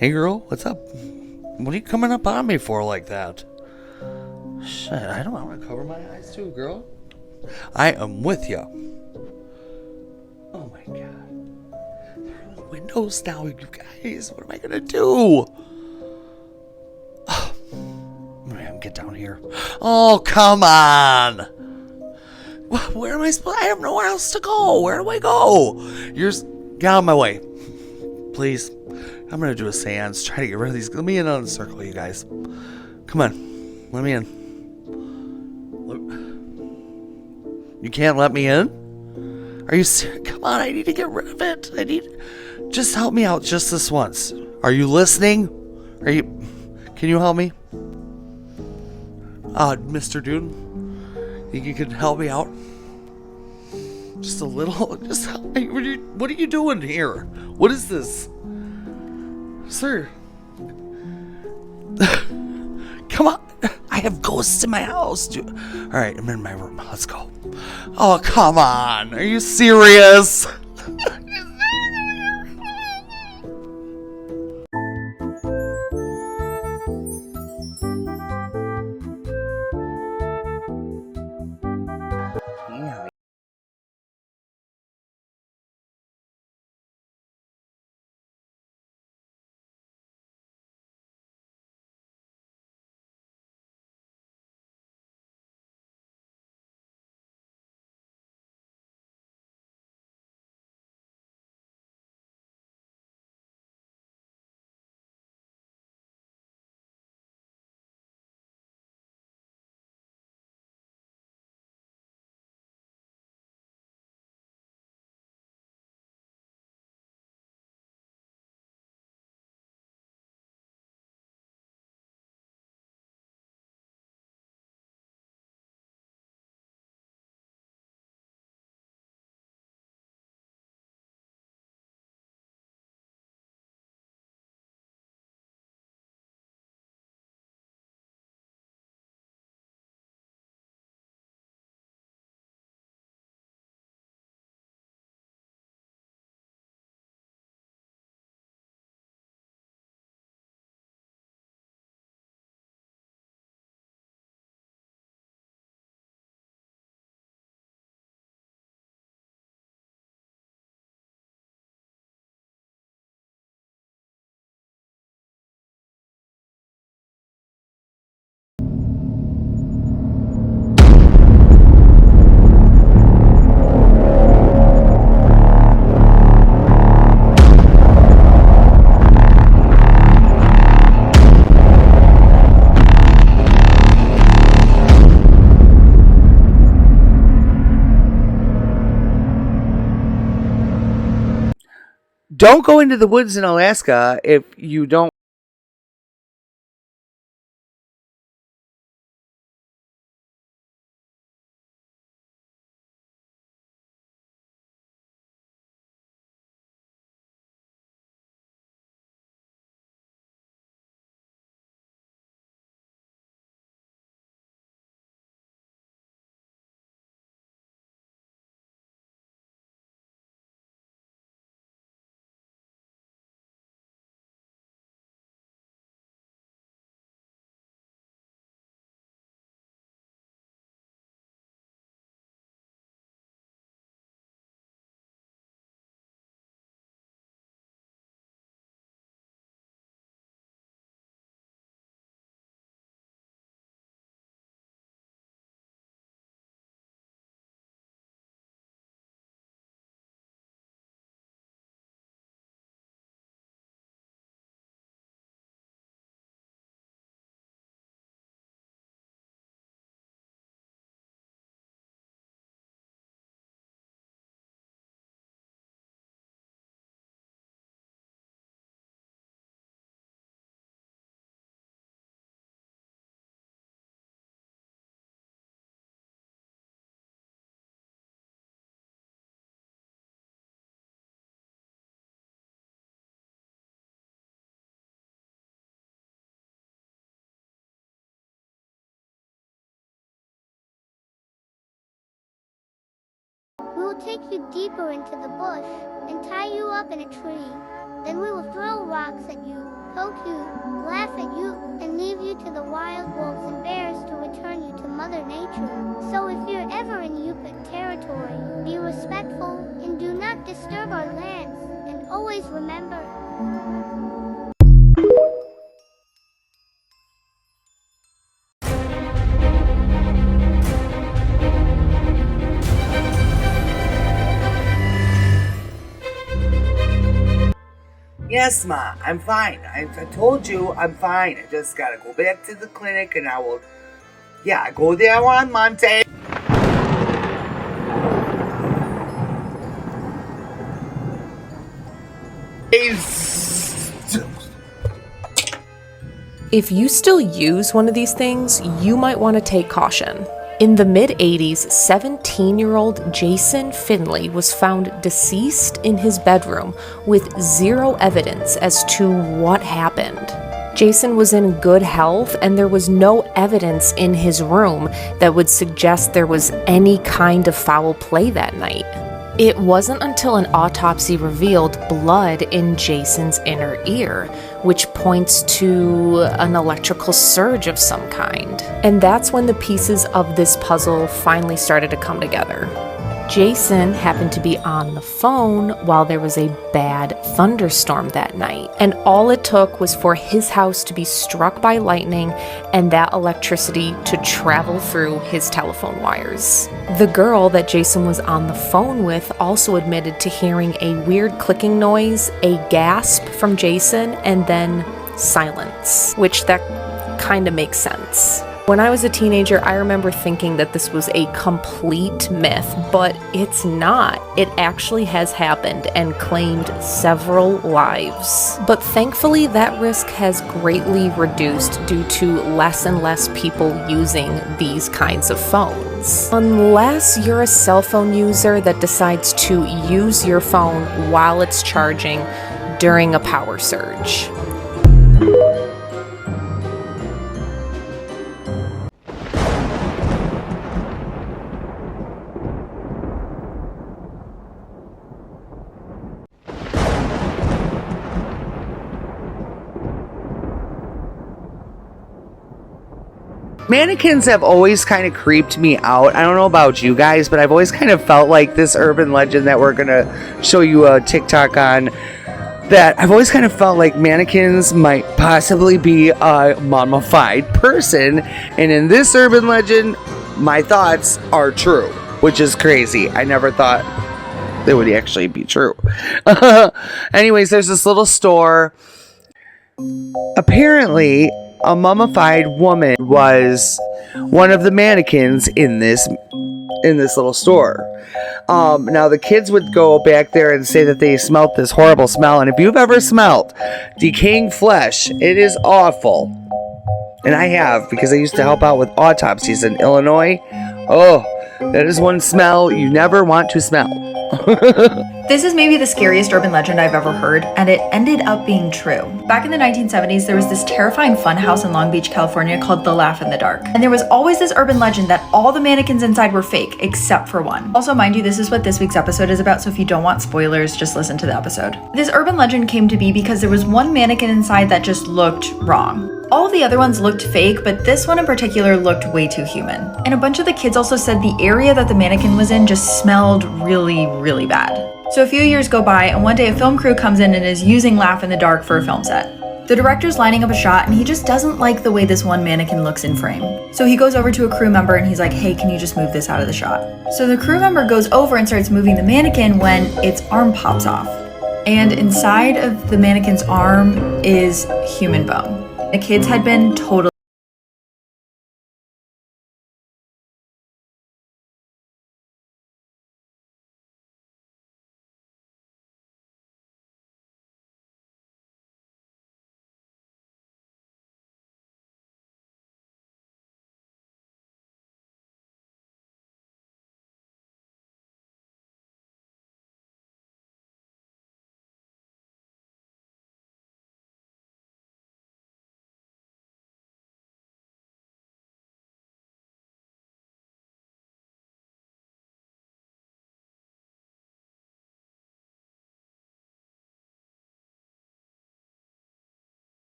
Hey girl, what's up? What are you coming up on me for like that? Shit, I don't want to cover my eyes too, girl. I am with you. Oh my god. There are windows now, you guys. What am I gonna do? Man, get down here. Oh, come on. Where am I supposed? I have nowhere else to go. Where do I go? Get out of my way, please. I'm gonna do a seance. Try to get rid of these. Let me in on the circle, you guys. Come on, let me in. You can't let me in? Are you serious? Come on, I need to get rid of it. Just help me out just this once. Are you listening? Can you help me? Mr. Dude, think you could help me out? Just a little. Just help me. What are you doing here? What is this? Sir. Come on. I have ghosts in my house, dude. Alright, I'm in my room. Let's go. Oh, come on. Are you serious? Yeah. Don't go into the woods in Alaska if you don't. We will take you deeper into the bush and tie you up in a tree. Then we will throw rocks at you poke you, laugh at you, and leave you to the wild wolves and bears to return you to Mother Nature. So if you're ever in Yupik territory, be respectful and do not disturb our lands. And always remember, Yes, Ma, I'm fine. I told you I'm fine. I just gotta go back to the clinic and I will. Yeah, I go there on Monday. If you still use one of these things, you might want to take caution. In the mid-80s, 17-year-old Jason Finley was found deceased in his bedroom with zero evidence as to what happened. Jason was in good health, and there was no evidence in his room that would suggest there was any kind of foul play that night. It wasn't until an autopsy revealed blood in Jason's inner ear, which points to an electrical surge of some kind. And that's when the pieces of this puzzle finally started to come together. Jason happened to be on the phone while there was a bad thunderstorm that night, and all it took was for his house to be struck by lightning and that electricity to travel through his telephone wires. The girl that Jason was on the phone with also admitted to hearing a weird clicking noise, a gasp from Jason, and then silence, which that kind of makes sense. When I was a teenager, I remember thinking that this was a complete myth, but it's not. It actually has happened and claimed several lives. But thankfully, that risk has greatly reduced due to less and less people using these kinds of phones. Unless you're a cell phone user that decides to use your phone while it's charging during a power surge. Mannequins have always kind of creeped me out. I don't know about you guys, but I've always kind of felt like this urban legend that we're going to show you a TikTok on, that I've always kind of felt like mannequins might possibly be a mummified person. And in this urban legend, my thoughts are true, which is crazy. I never thought it would actually be true. Anyways, there's this little store. Apparently, a mummified woman was one of the mannequins in this little store. Now the kids would go back there and say that they smelt this horrible smell, and if you've ever smelt decaying flesh, it is awful. And I have, because I used to help out with autopsies in Illinois. Oh, that is one smell you never want to smell. This is maybe the scariest urban legend I've ever heard, and it ended up being true. Back in the 1970s, there was this terrifying funhouse in Long Beach, California called The Laugh in the Dark. And there was always this urban legend that all the mannequins inside were fake, except for one. Also, mind you, this is what this week's episode is about, so if you don't want spoilers, just listen to the episode. This urban legend came to be because there was one mannequin inside that just looked wrong. All of the other ones looked fake, but this one in particular looked way too human. And a bunch of the kids also said the area that the mannequin was in just smelled really, really bad. So a few years go by, and one day a film crew comes in and is using Laugh in the Dark for a film set. The director's lining up a shot, and he just doesn't like the way this one mannequin looks in frame. So he goes over to a crew member and he's like, hey, can you just move this out of the shot? So the crew member goes over and starts moving the mannequin when its arm pops off. And inside of the mannequin's arm is human bone. The kids had been totally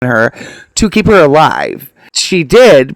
her to keep her alive. She did.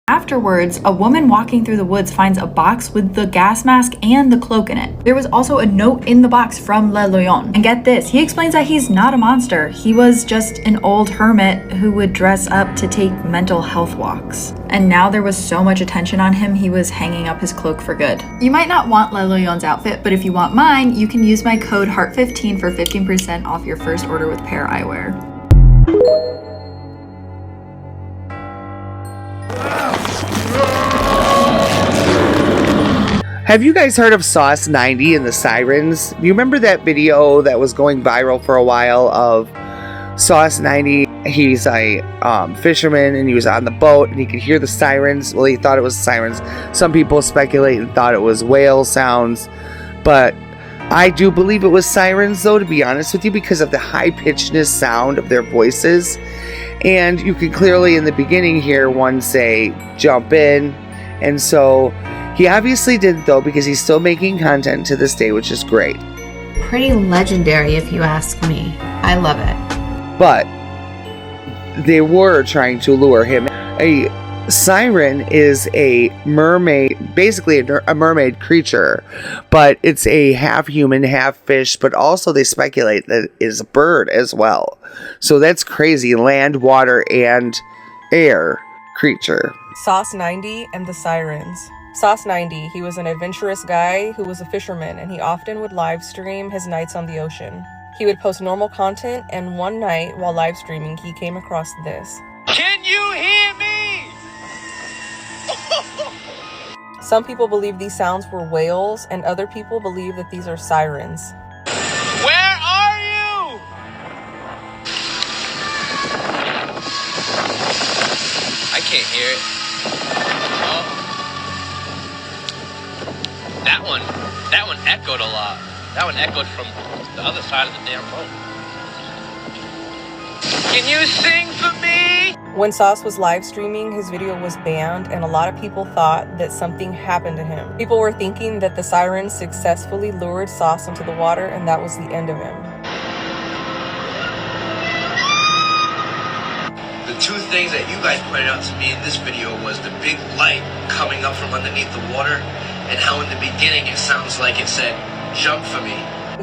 Afterwards, a woman walking through the woods finds a box with the gas mask and the cloak in it. There was also a note in the box from Le Lion. And get this, he explains that he's not a monster. He was just an old hermit who would dress up to take mental health walks. And now there was so much attention on him, he was hanging up his cloak for good. You might not want Le Lion's outfit, but if you want mine, you can use my code HEART15 for 15% off your first order with Pair Eyewear. Have you guys heard of Sauce 90 and the Sirens? You remember that video that was going viral for a while of Sauce 90? He's a fisherman and he was on the boat and he could hear the sirens. Well, he thought it was sirens. Some people speculate and thought it was whale sounds. But I do believe it was sirens, though, to be honest with you, because of the high-pitchedness sound of their voices. And you can clearly in the beginning hear one say, "Jump in." And so he obviously didn't, though, because he's still making content to this day, which is great. Pretty legendary, if you ask me. I love it. But they were trying to lure him. A siren is a mermaid, basically a mermaid creature, but it's a half human, half fish, but also they speculate that it is a bird as well. So that's crazy. Land, water, and air creature. Sauce 90 and the Sirens. Sauce 90, he was an adventurous guy who was a fisherman, and he often would live stream his nights on the ocean. He would post normal content, and one night while live streaming, he came across this. Can you hear me? Some people believe these sounds were whales, and other people believe that these are sirens. Where are you? I can't hear it. Oh. That one echoed a lot. That one echoed from the other side of the damn road. Can you sing for me? When Sauce was live streaming, his video was banned, and a lot of people thought that something happened to him. People were thinking that the sirens successfully lured Sauce into the water, and that was the end of him. The two things that you guys pointed out to me in this video was the big light coming up from underneath the water, and how in the beginning it sounds like it said, "Jump for me."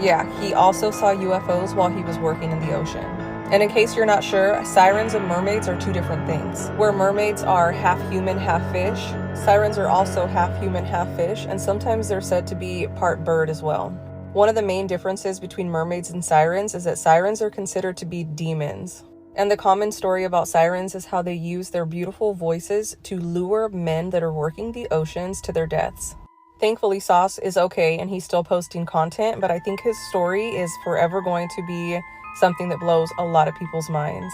Yeah, he also saw UFOs while he was working in the ocean. And in case you're not sure, sirens and mermaids are two different things. Where mermaids are half human, half fish, sirens are also half human, half fish, and sometimes they're said to be part bird as well. One of the main differences between mermaids and sirens is that sirens are considered to be demons. And the common story about sirens is how they use their beautiful voices to lure men that are working the oceans to their deaths. Thankfully, Sauce is okay and he's still posting content, but I think his story is forever going to be something that blows a lot of people's minds.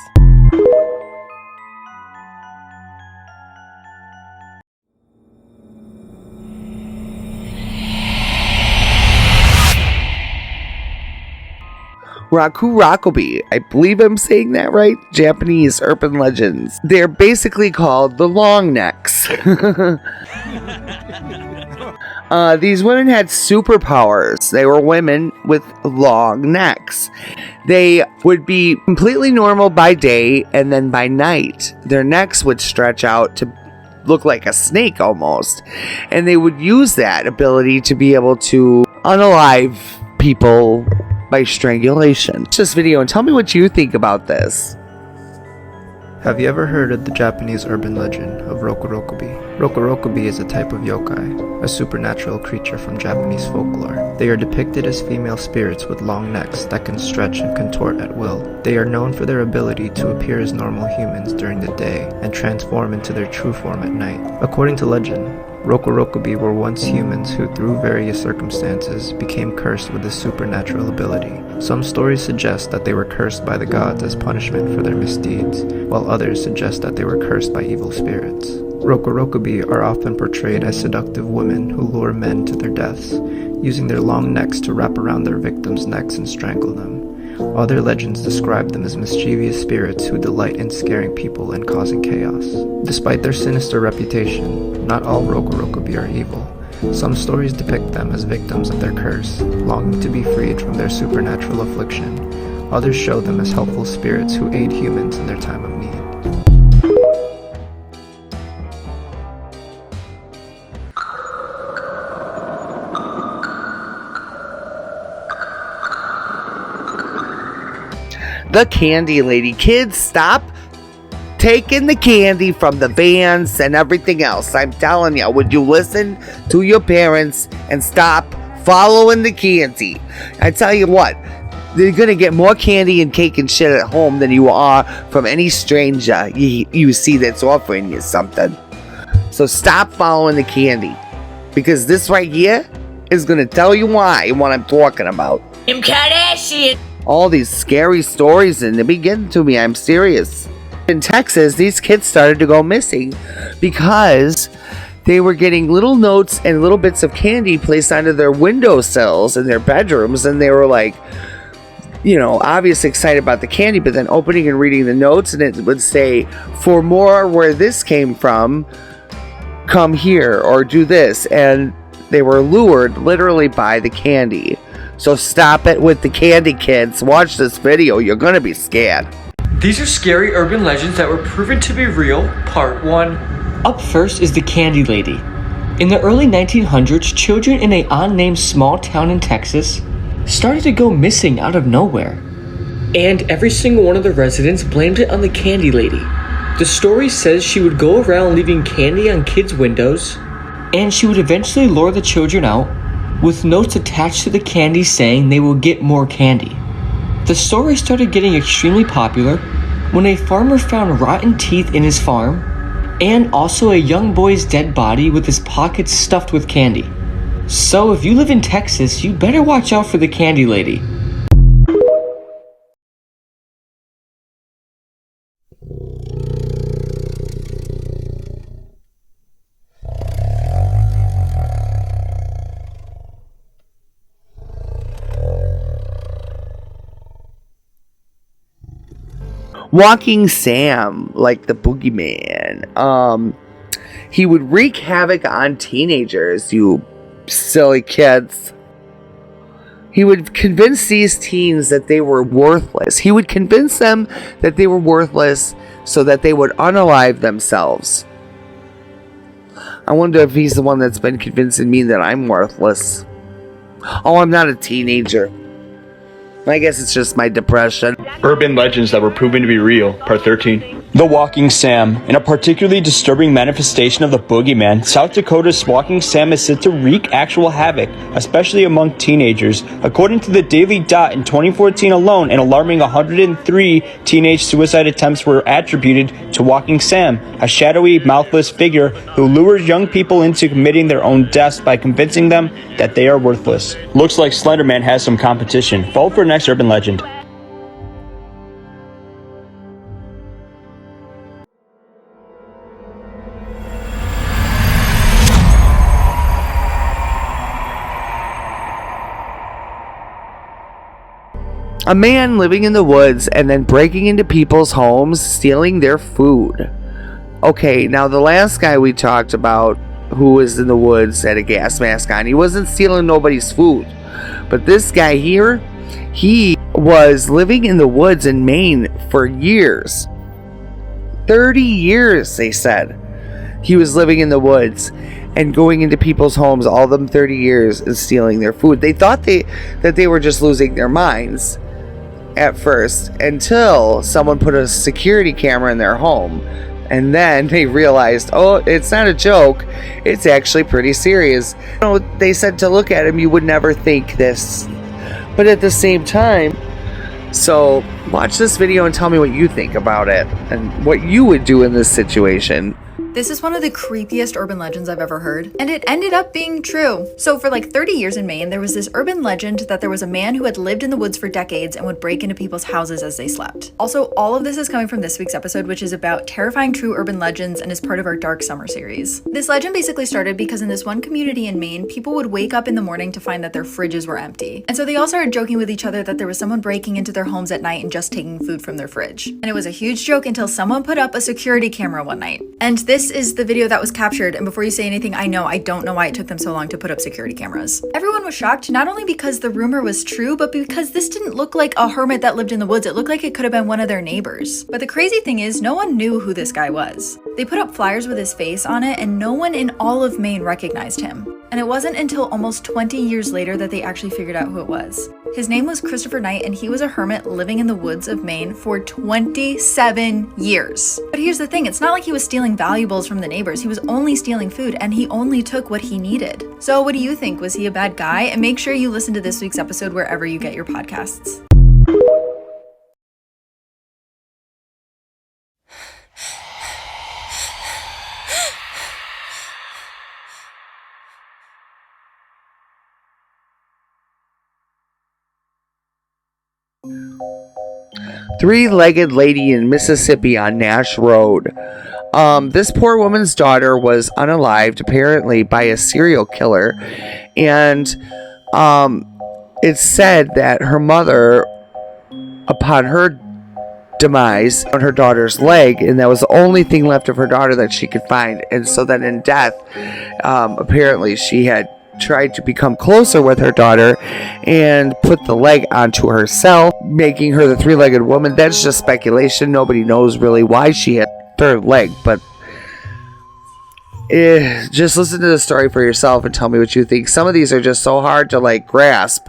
Raku Rakobi, I believe I'm saying that right, Japanese urban legends. They're basically called the long necks. These women had superpowers. They were women with long necks. They would be completely normal by day, and then by night, their necks would stretch out to look like a snake almost. And they would use that ability to be able to unalive people by strangulation. Watch this video and tell me what you think about this. Have you ever heard of the Japanese urban legend of Rokurokubi? Rokurokubi is a type of yokai, a supernatural creature from Japanese folklore. They are depicted as female spirits with long necks that can stretch and contort at will. They are known for their ability to appear as normal humans during the day and transform into their true form at night. According to legend, Rokurokubi were once humans who, through various circumstances, became cursed with this supernatural ability. Some stories suggest that they were cursed by the gods as punishment for their misdeeds, while others suggest that they were cursed by evil spirits. Rokurokubi are often portrayed as seductive women who lure men to their deaths, using their long necks to wrap around their victims' necks and strangle them. Other legends describe them as mischievous spirits who delight in scaring people and causing chaos. Despite their sinister reputation, not all Rokurokubi are evil. Some stories depict them as victims of their curse, longing to be freed from their supernatural affliction. Others show them as helpful spirits who aid humans in their time of need. The candy lady. Kids, stop taking the candy from the vans and everything else. I'm telling you, would you listen to your parents and stop following the candy? I tell you what, you're gonna get more candy and cake and shit at home than you are from any stranger you see that's offering you something. So stop following the candy, because this right here is gonna tell you why and what I'm talking about. Kim Kardashian. All these scary stories, and they begin to me, I'm serious. In Texas, these kids started to go missing because they were getting little notes and little bits of candy placed onto their windowsills in their bedrooms, and they were like, you know, obviously excited about the candy, but then opening and reading the notes, and it would say, for more where this came from, come here or do this, and they were lured literally by the candy. So stop it with the candy, kids. Watch this video. You're gonna be scared. These are scary urban legends that were proven to be real, part 1. Up first is the Candy Lady. In the early 1900s, children in a unnamed small town in Texas started to go missing out of nowhere. And every single one of the residents blamed it on the Candy Lady. The story says she would go around leaving candy on kids' windows, and she would eventually lure the children out with notes attached to the candy saying they will get more candy. The story started getting extremely popular when a farmer found rotten teeth in his farm, and also a young boy's dead body with his pockets stuffed with candy. So if you live in Texas, you better watch out for the Candy Lady. Walking Sam, like the boogeyman. He would wreak havoc on teenagers, you silly kids. He would convince these teens that they were worthless. He would convince them that they were worthless so that they would unalive themselves. I wonder if he's the one that's been convincing me that I'm worthless. Oh, I'm not a teenager. I guess it's just my depression. Urban legends that were proven to be real, part 13. The Walking Sam. In a particularly disturbing manifestation of the boogeyman, South Dakota's Walking Sam is said to wreak actual havoc, especially among teenagers. According to the Daily Dot, in 2014 alone, an alarming 103 teenage suicide attempts were attributed to Walking Sam, a shadowy, mouthless figure who lures young people into committing their own deaths by convincing them that they are worthless. Looks like Slenderman has some competition. Follow for next urban legend. A man living in the woods and then breaking into people's homes, stealing their food. Okay, now the last guy we talked about who was in the woods had a gas mask on. He wasn't stealing nobody's food. But this guy here, he was living in the woods in Maine for years. 30 years, they said. He was living in the woods and going into people's homes all them 30 years and stealing their food. They thought that they were just losing their minds at first, until someone put a security camera in their home, and then they realized, oh, it's not a joke, it's actually pretty serious. You know, they said to look at him, you would never think this, but at the same time, so watch this video and tell me what you think about it and what you would do in this situation. This is one of the creepiest urban legends I've ever heard, and it ended up being true. So for like 30 years in Maine, there was this urban legend that there was a man who had lived in the woods for decades and would break into people's houses as they slept. Also, all of this is coming from this week's episode, which is about terrifying true urban legends and is part of our Dark Summer series. This legend basically started because in this one community in Maine, people would wake up in the morning to find that their fridges were empty. And so they all started joking with each other that there was someone breaking into their homes at night and just taking food from their fridge. And it was a huge joke until someone put up a security camera one night. And this is the video that was captured, and before you say anything, I don't know why it took them so long to put up security cameras. Everyone was shocked, not only because the rumor was true, but because this didn't look like a hermit that lived in the woods. It looked like it could have been one of their neighbors. But the crazy thing is, no one knew who this guy was. They put up flyers with his face on it, and no one in all of Maine recognized him. And it wasn't until almost 20 years later that they actually figured out who it was. His name was Christopher Knight, and he was a hermit living in the woods of Maine for 27 years. But here's the thing, it's not like he was stealing valuables from the neighbors. He was only stealing food, and he only took what he needed. So what do you think? Was he a bad guy? And make sure you listen to this week's episode wherever you get your podcasts. Three-legged lady in Mississippi on Nash Road. This poor woman's daughter was unalived, apparently, by a serial killer. And it's said that her mother, upon her demise, on her daughter's leg, and that was the only thing left of her daughter that she could find. And so then in death, apparently she had tried to become closer with her daughter and put the leg onto herself, making her the three-legged woman. That's just speculation. Nobody knows really why she had third leg, but just listen to the story for yourself and tell me what you think. Some of these are just so hard to like grasp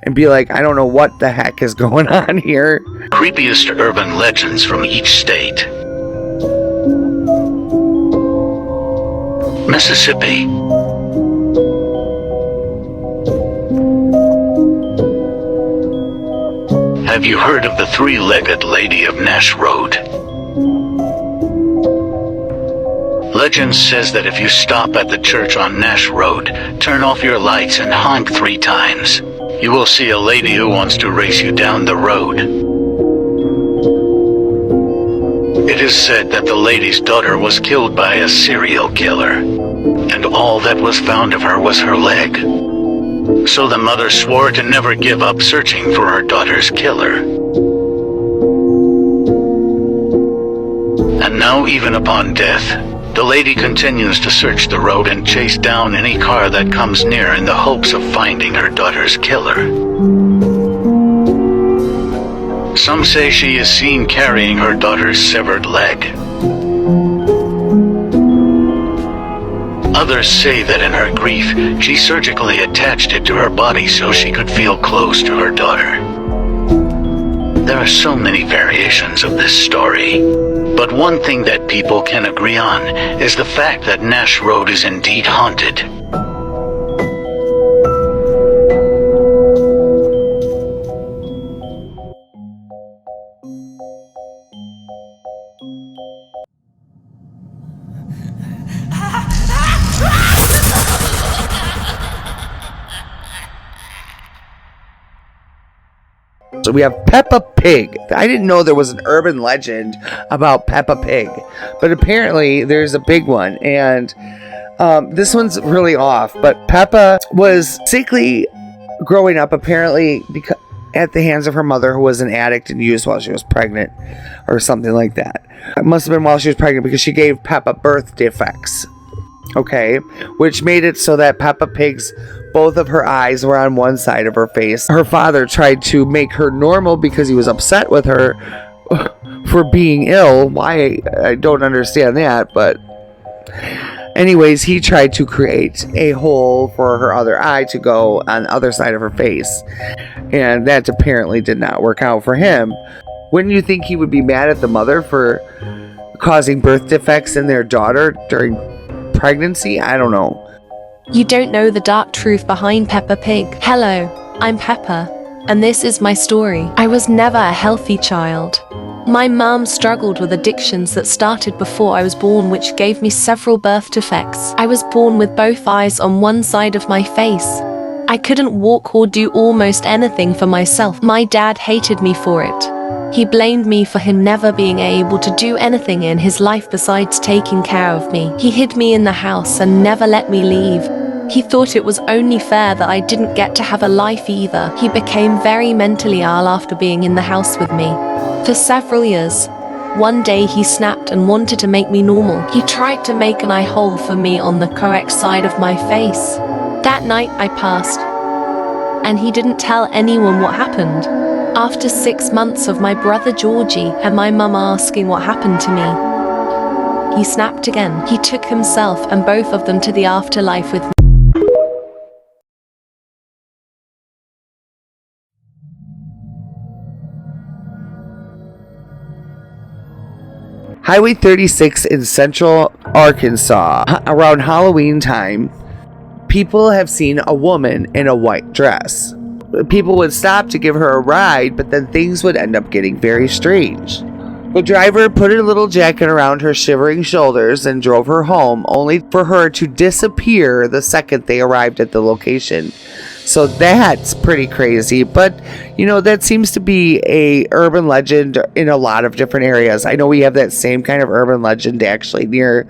and be like, I don't know what the heck is going on here. Creepiest urban legends from each state. Mississippi. Have you heard of the three-legged lady of Nash Road? Legend says that if you stop at the church on Nash Road, turn off your lights and honk 3 times, you will see a lady who wants to race you down the road. It is said that the lady's daughter was killed by a serial killer, and all that was found of her was her leg. So the mother swore to never give up searching for her daughter's killer. Now, even upon death, the lady continues to search the road and chase down any car that comes near in the hopes of finding her daughter's killer. Some say she is seen carrying her daughter's severed leg. Others say that in her grief, she surgically attached it to her body so she could feel close to her daughter. There are so many variations of this story, but one thing that people can agree on is the fact that Nash Road is indeed haunted. So we have Peppa Pig. I didn't know there was an urban legend about Peppa Pig, but apparently there's a big one, and this one's really off. But Peppa was sickly growing up, apparently because at the hands of her mother, who was an addict and used while she was pregnant, or something like that. It must have been while she was pregnant because she gave Peppa birth defects. Okay, which made it so that Peppa Pig's both of her eyes were on one side of her face. Her father tried to make her normal because he was upset with her for being ill. Why? I don't understand that, but anyways, he tried to create a hole for her other eye to go on the other side of her face, and that apparently did not work out for him. Wouldn't you think he would be mad at the mother for causing birth defects in their daughter during pregnancy? I don't know. You don't know the dark truth behind Peppa Pig. Hello, I'm Peppa, and this is my story. I was never a healthy child. My mum struggled with addictions that started before I was born, which gave me several birth defects. I was born with both eyes on one side of my face. I couldn't walk or do almost anything for myself. My dad hated me for it. He blamed me for him never being able to do anything in his life besides taking care of me. He hid me in the house and never let me leave. He thought it was only fair that I didn't get to have a life either. He became very mentally ill after being in the house with me for several years. One day he snapped and wanted to make me normal. He tried to make an eye hole for me on the correct side of my face. That night I passed, and he didn't tell anyone what happened. After 6 months of my brother Georgie and my mum asking what happened to me, he snapped again. He took himself and both of them to the afterlife with me. Highway 36 in central Arkansas. Around Halloween time, people have seen a woman in a white dress. People would stop to give her a ride, but then things would end up getting very strange. The driver put a little jacket around her shivering shoulders and drove her home, only for her to disappear the second they arrived at the location. So that's pretty crazy, but you know, that seems to be a urban legend in a lot of different areas. I know we have that same kind of urban legend actually near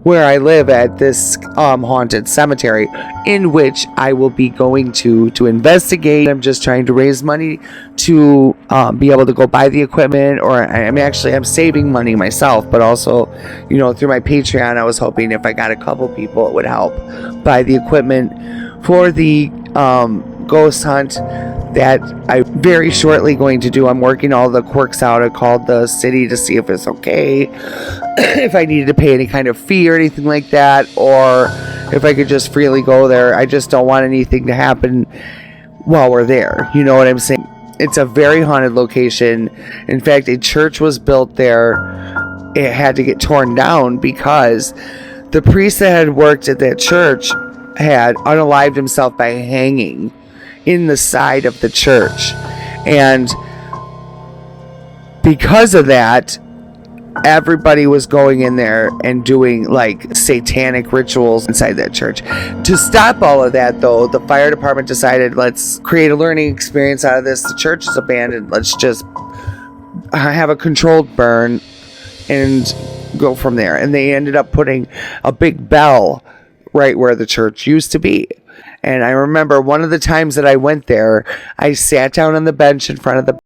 where I live at this haunted cemetery, in which I will be going to investigate. I'm just trying to raise money to be able to go buy the equipment, or I'm saving money myself, but also, you know, through my Patreon, I was hoping if I got a couple people, it would help buy the equipment for the ghost hunt that I'm very shortly going to do. I'm working all the quirks out. I called the city to see if it's okay, if I needed to pay any kind of fee or anything like that, or if I could just freely go there. I just don't want anything to happen while we're there. You know what I'm saying? It's a very haunted location. In fact, a church was built there. It had to get torn down because the priest that had worked at that church had unalived himself by hanging in the side of the church, and because of that, everybody was going in there and doing like satanic rituals inside that church. To stop all of that, though, the fire department decided, let's create a learning experience out of this. The church is abandoned, let's just have a controlled burn and go from there. And they ended up putting a big bell right where the church used to be. And I remember one of the times that I went there, I sat down on the bench in front of the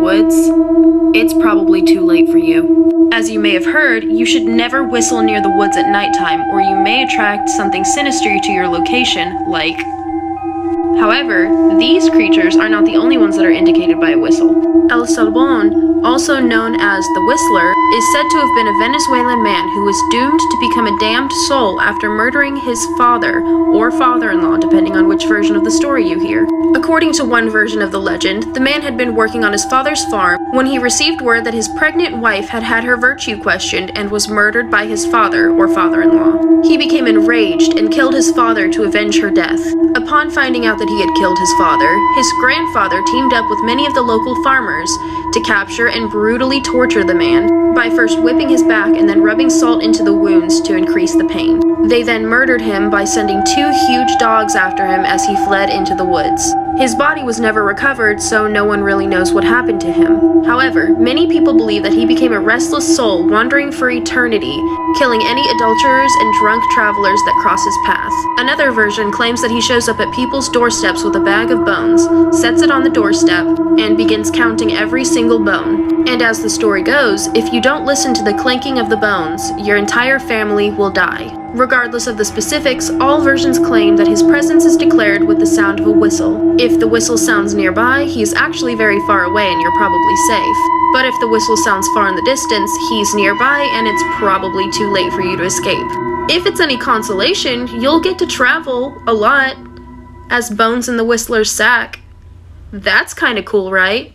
woods, it's probably too late for you. As you may have heard, you should never whistle near the woods at nighttime, or you may attract something sinister to your location, like... However, these creatures are not the only ones that are indicated by a whistle. El Salbón, also known as the Whistler, is said to have been a Venezuelan man who was doomed to become a damned soul after murdering his father, or father-in-law, depending on which version of the story you hear. According to one version of the legend, the man had been working on his father's farm when he received word that his pregnant wife had had her virtue questioned and was murdered by his father, or father-in-law. He became enraged and killed his father to avenge her death. Upon finding out that he had killed his father, his grandfather teamed up with many of the local farmers to capture and brutally torture the man by first whipping his back and then rubbing salt into the wounds to increase the pain. They then murdered him by sending 2 huge dogs after him as he fled into the woods. His body was never recovered, so no one really knows what happened to him. However, many people believe that he became a restless soul wandering for eternity, killing any adulterers and drunk travelers that cross his path. Another version claims that he shows up at people's doorsteps with a bag of bones, sets it on the doorstep, and begins counting every single bone. And as the story goes, if you don't listen to the clinking of the bones, your entire family will die. Regardless of the specifics, all versions claim that his presence is declared with the sound of a whistle. If the whistle sounds nearby, he's actually very far away and you're probably safe. But if the whistle sounds far in the distance, he's nearby and it's probably too late for you to escape. If it's any consolation, you'll get to travel a lot as bones in the Whistler's sack. That's kinda cool, right?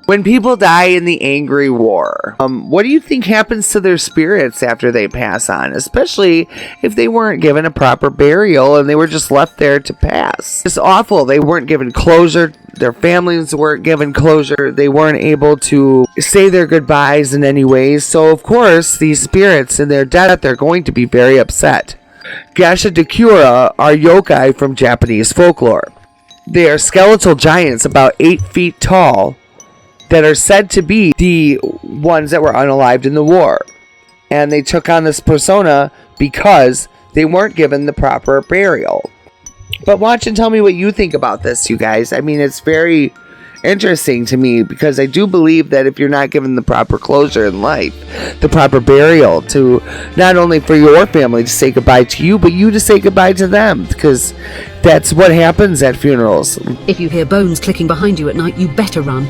When people die in the Angry War, what do you think happens to their spirits after they pass on? Especially if they weren't given a proper burial and they were just left there to pass. It's awful. They weren't given closure. Their families weren't given closure. They weren't able to say their goodbyes in any ways. So, of course, these spirits in their death, they're going to be very upset. Gashadokura are yokai from Japanese folklore. They are skeletal giants about 8 feet tall that are said to be the ones that were unalived in the war. And they took on this persona because they weren't given the proper burial. But watch and tell me what you think about this, you guys. I mean, it's very interesting to me because I do believe that if you're not given the proper closure in life, the proper burial to not only for your family to say goodbye to you, but you to say goodbye to them, because that's what happens at funerals. If you hear bones clicking behind you at night, you better run.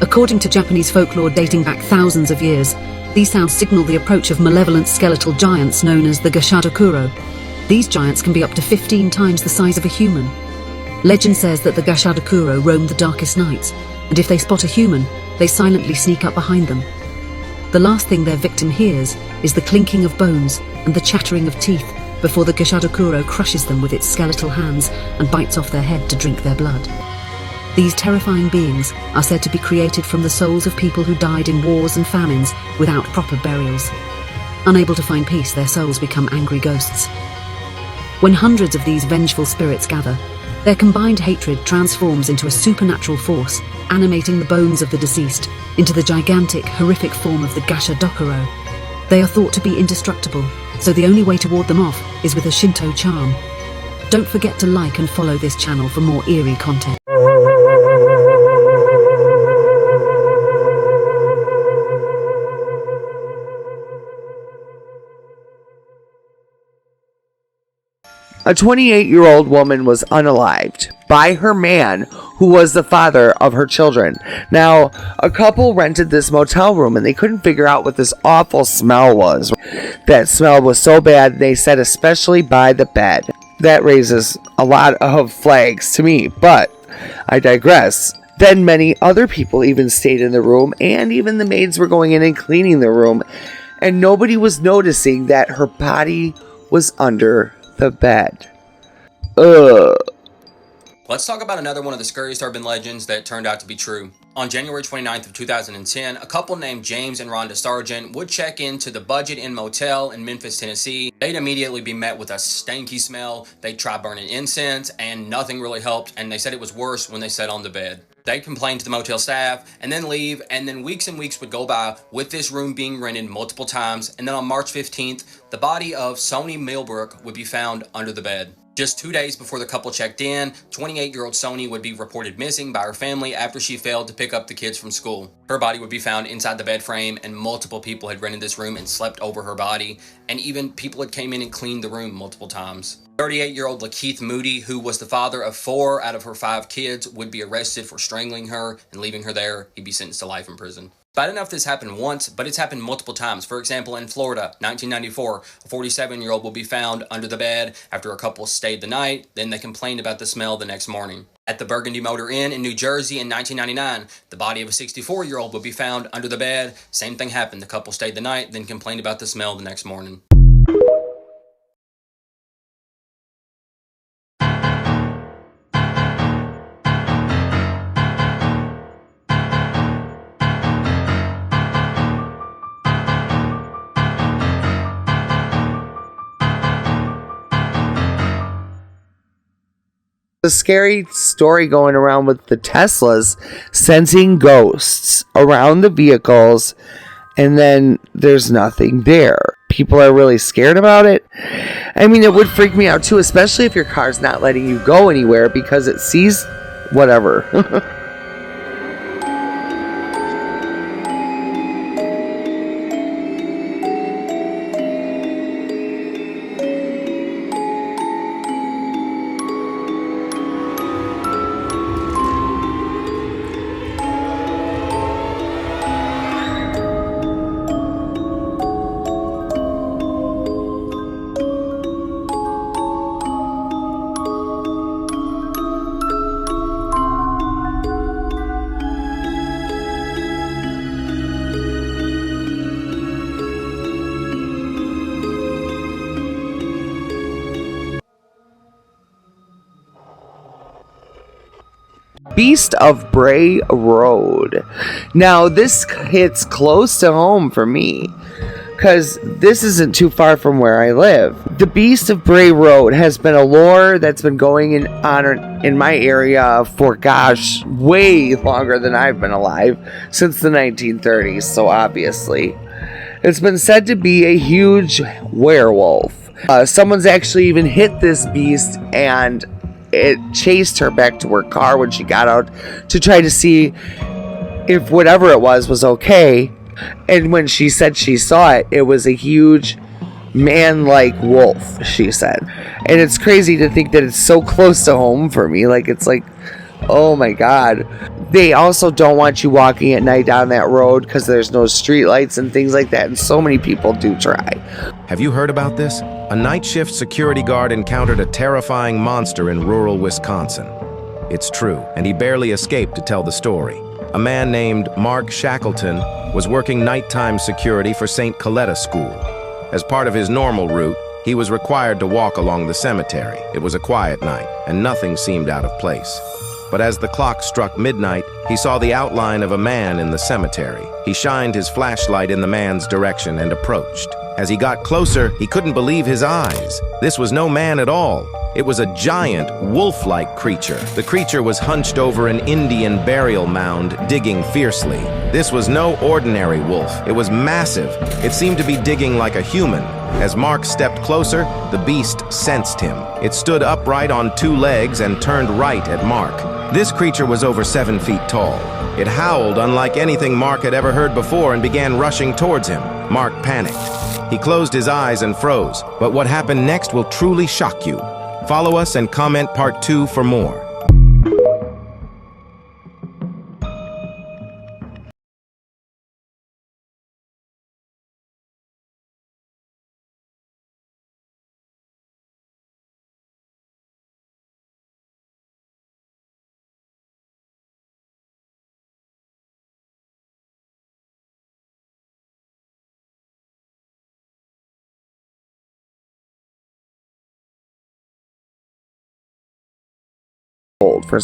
According to Japanese folklore dating back thousands of years, these sounds signal the approach of malevolent skeletal giants known as the Gashadokuro. These giants can be up to 15 times the size of a human. Legend says that the Gashadokuro roam the darkest nights, and if they spot a human, they silently sneak up behind them. The last thing their victim hears is the clinking of bones and the chattering of teeth before the Gashadokuro crushes them with its skeletal hands and bites off their head to drink their blood. These terrifying beings are said to be created from the souls of people who died in wars and famines without proper burials. Unable to find peace, their souls become angry ghosts. When hundreds of these vengeful spirits gather, their combined hatred transforms into a supernatural force, animating the bones of the deceased into the gigantic, horrific form of the Gashadokuro. They are thought to be indestructible, so the only way to ward them off is with a Shinto charm. Don't forget to like and follow this channel for more eerie content. A 28-year-old woman was unalived by her man who was the father of her children. Now, a couple rented this motel room and they couldn't figure out what this awful smell was. That smell was so bad, they said especially by the bed. That raises a lot of flags to me, but I digress. Then many other people even stayed in the room, and even the maids were going in and cleaning the room, and nobody was noticing that her body was under the bed. Ugh. Let's talk about another one of the scariest urban legends that turned out to be true. On January 29th of 2010, a couple named James and Rhonda Sargent would check into the Budget Inn Motel in Memphis, Tennessee. They'd immediately be met with a stanky smell. They'd try burning incense and nothing really helped, and they said it was worse when they sat on the bed. They'd complain to the motel staff and then leave, and then weeks and weeks would go by with this room being rented multiple times, and then on March 15th, the body of Sony Millbrook would be found under the bed. Just 2 days before the couple checked in, 28-year-old Sony would be reported missing by her family after she failed to pick up the kids from school. Her body would be found inside the bed frame, and multiple people had rented this room and slept over her body, and even people had came in and cleaned the room multiple times. 38-year-old Lakeith Moody, who was the father of 4 out of her 5 kids, would be arrested for strangling her and leaving her there. He'd be sentenced to life in prison. But I don't know if this happened once, but it's happened multiple times. For example, in Florida, 1994, a 47-year-old will be found under the bed after a couple stayed the night, then they complained about the smell the next morning. At the Burgundy Motor Inn in New Jersey in 1999, the body of a 64-year-old will be found under the bed. Same thing happened. The couple stayed the night, then complained about the smell the next morning. A scary story going around with the Teslas sensing ghosts around the vehicles, and then there's nothing there. People are really scared about it. I mean, it would freak me out too, especially if your car's not letting you go anywhere because it sees whatever. Beast of Bray Road. Now, this hits close to home for me because this isn't too far from where I live. The Beast of Bray Road has been a lore that's been going on in my area for, gosh, way longer than I've been alive, since the 1930s, so obviously. It's been said to be a huge werewolf. Someone's actually even hit this beast, and it chased her back to her car when she got out to try to see if whatever it was okay. And when she said she saw it, it was a huge man-like wolf, she said. And it's crazy to think that it's so close to home for me. Like, it's like, oh my God. They also don't want you walking at night down that road because there's no street lights and things like that. And so many people do try. Have you heard about this? A night shift security guard encountered a terrifying monster in rural Wisconsin. It's true, and he barely escaped to tell the story. A man named Mark Shackleton was working nighttime security for St. Coletta School. As part of his normal route, he was required to walk along the cemetery. It was a quiet night, and nothing seemed out of place. But as the clock struck midnight, he saw the outline of a man in the cemetery. He shined his flashlight in the man's direction and approached. As he got closer, he couldn't believe his eyes. This was no man at all. It was a giant, wolf-like creature. The creature was hunched over an Indian burial mound, digging fiercely. This was no ordinary wolf. It was massive. It seemed to be digging like a human. As Mark stepped closer, the beast sensed him. It stood upright on 2 legs and turned right at Mark. This creature was over 7 feet tall. It howled unlike anything Mark had ever heard before and began rushing towards him. Mark panicked. He closed his eyes and froze, but what happened next will truly shock you. Follow us and comment part 2 for more.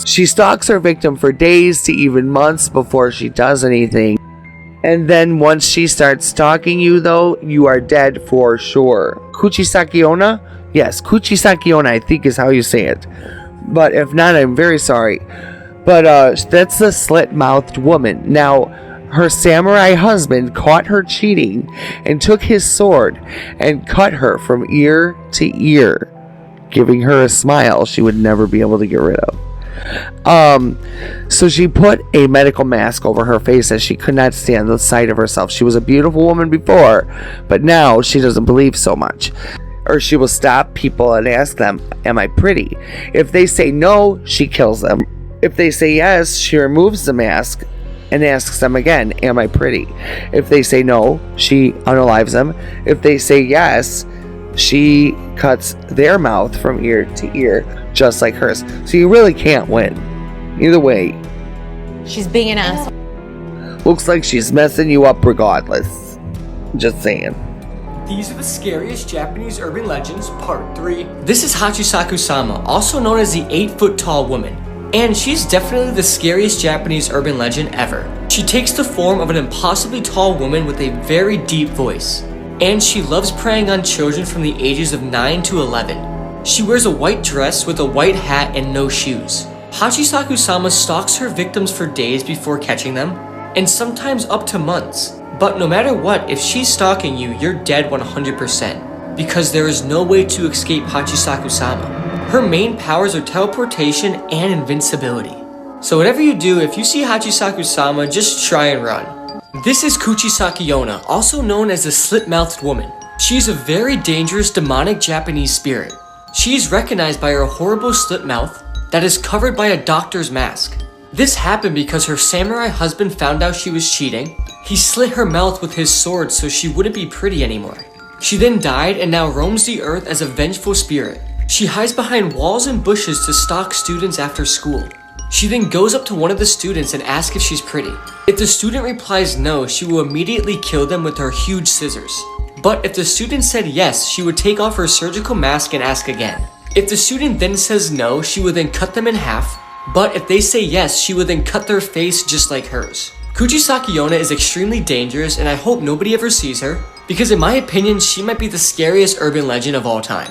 She stalks her victim for days to even months before she does anything. And then once she starts stalking you, though, you are dead for sure. Kuchisaki Onna? Yes, Kuchisaki Onna, I think is how you say it. But if not, I'm very sorry. But that's the slit-mouthed woman. Now, her samurai husband caught her cheating and took his sword and cut her from ear to ear, giving her a smile she would never be able to get rid of. So she put a medical mask over her face as she could not stand the sight of herself. She was a beautiful woman before, but now she doesn't believe so much. Or she will stop people and ask them, "Am I pretty?" If they say no, she kills them. If they say yes, she removes the mask and asks them again, "Am I pretty?" If they say no, she unalives them. If they say yes, she cuts their mouth from ear to ear, just like hers. So you really can't win. Either way. She's being an asshole. Looks like she's messing you up regardless. Just saying. These are the scariest Japanese urban legends, part 3. This is Hachisaku-sama, also known as the 8-foot-tall woman. And she's definitely the scariest Japanese urban legend ever. She takes the form of an impossibly tall woman with a very deep voice. And she loves preying on children from the ages of 9 to 11. She wears a white dress with a white hat and no shoes. Hachisaku-sama stalks her victims for days before catching them, and sometimes up to months. But no matter what, if she's stalking you, you're dead 100%, because there is no way to escape Hachisaku-sama. Her main powers are teleportation and invincibility. So whatever you do, if you see Hachisaku-sama, just try and run. This is Kuchisaki Yona, also known as the slit-mouthed woman. She is a very dangerous demonic Japanese spirit. She is recognized by her horrible slit mouth that is covered by a doctor's mask. This happened because her samurai husband found out she was cheating. He slit her mouth with his sword so she wouldn't be pretty anymore. She then died and now roams the earth as a vengeful spirit. She hides behind walls and bushes to stalk students after school. She then goes up to one of the students and asks if she's pretty. If the student replies no, she will immediately kill them with her huge scissors. But if the student said yes, she would take off her surgical mask and ask again. If the student then says no, she would then cut them in half. But if they say yes, she would then cut their face just like hers. Kuchisaki Yona is extremely dangerous and I hope nobody ever sees her, because in my opinion, she might be the scariest urban legend of all time.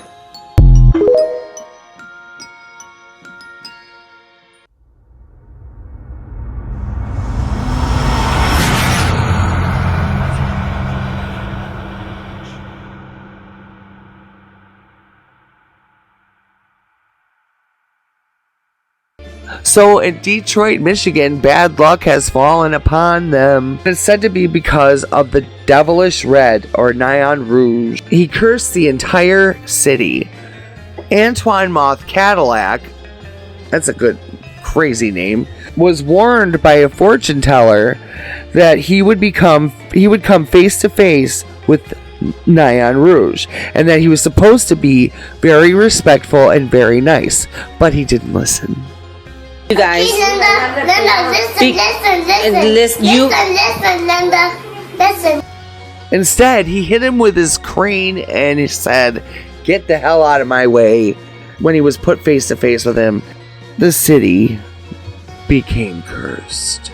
So in Detroit, Michigan, bad luck has fallen upon them. It's said to be because of the devilish red or neon rouge. He cursed the entire city. Antoine Moth Cadillac, that's a good crazy name, was warned by a fortune teller that he would come face to face with Neon Rouge, and that he was supposed to be very respectful and very nice, but he didn't listen. You guys, Listen. Instead, he hit him with his crane and he said, "Get the hell out of my way." When he was put face to face with him, the city became cursed.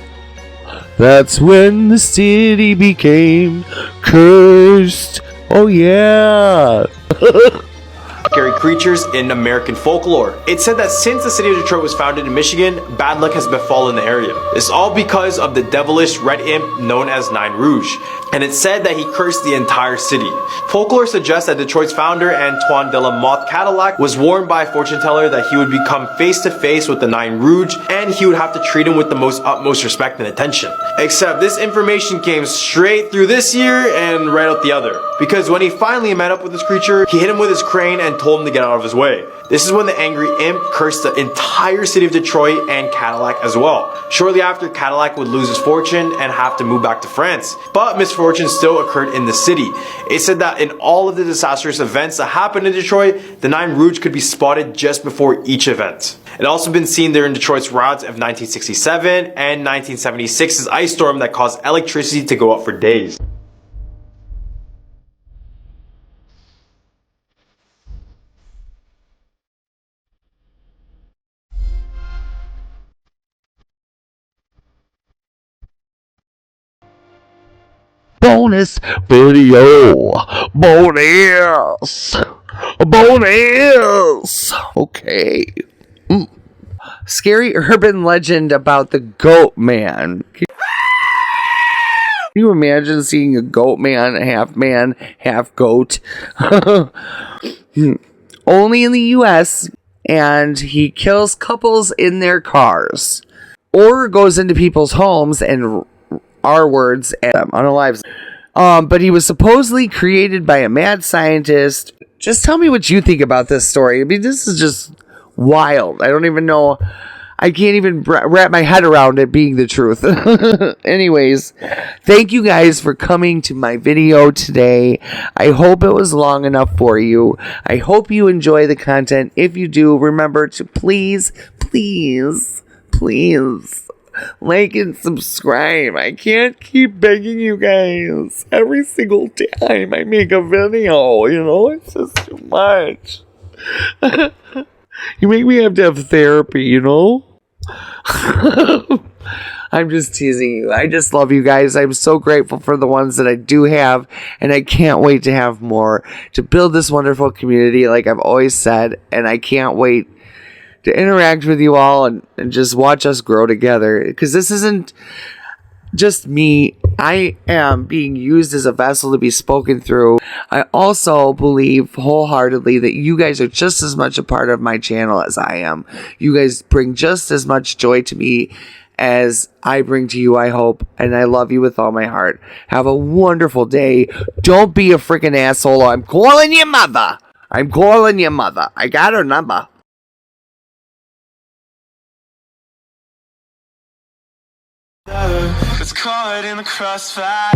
That's when the city became cursed. Oh yeah. Scary creatures in American folklore. It's said that since the city of Detroit was founded in Michigan, bad luck has befallen the area. It's all because of the devilish red imp known as Nine Rouge. And it's said that he cursed the entire city. Folklore suggests that Detroit's founder, Antoine de la Motte Cadillac, was warned by a fortune teller that he would become face to face with the Nine Rouge and he would have to treat him with the utmost respect and attention. Except this information came straight through this year and right out the other. Because when he finally met up with this creature, he hit him with his crane and told him to get out of his way. This is when the angry imp cursed the entire city of Detroit and Cadillac as well. Shortly after, Cadillac would lose his fortune and have to move back to France. But misfortune still occurred in the city. It said that in all of the disastrous events that happened in Detroit, the Nine Rouge could be spotted just before each event. It also been seen there in Detroit's riots of 1967 and 1976's ice storm that caused electricity to go out for days. Bonus video. Bonus. Okay. scary urban legend about the Goat Man. Can you imagine seeing a goat man, half goat? Only in the US, and he kills couples in their cars. Or goes into people's homes and R-words at them, unalives. But he was supposedly created by a mad scientist. Just tell me what you think about this story. I mean, this is just wild. I don't even know. I can't even wrap my head around it being the truth. Anyways, thank you guys for coming to my video today. I hope it was long enough for you. I hope you enjoy the content. If you do, remember to please like and subscribe. I can't keep begging you guys every single time I make a video. You know, it's just too much. You make me have to have therapy, you know? I'm just teasing you. I just love you guys. I'm so grateful for the ones that I do have, and I can't wait to have more, to build this wonderful community like I've always said, and I can't wait to interact with you all and just watch us grow together, because this isn't just me. I am being used as a vessel to be spoken through. I also believe wholeheartedly that you guys are just as much a part of my channel as I am. You guys bring just as much joy to me as I bring to you, I hope, and I love you with all my heart. Have a wonderful day. Don't be a freaking asshole. I'm calling your mother. I got her number. It's caught in the crossfire.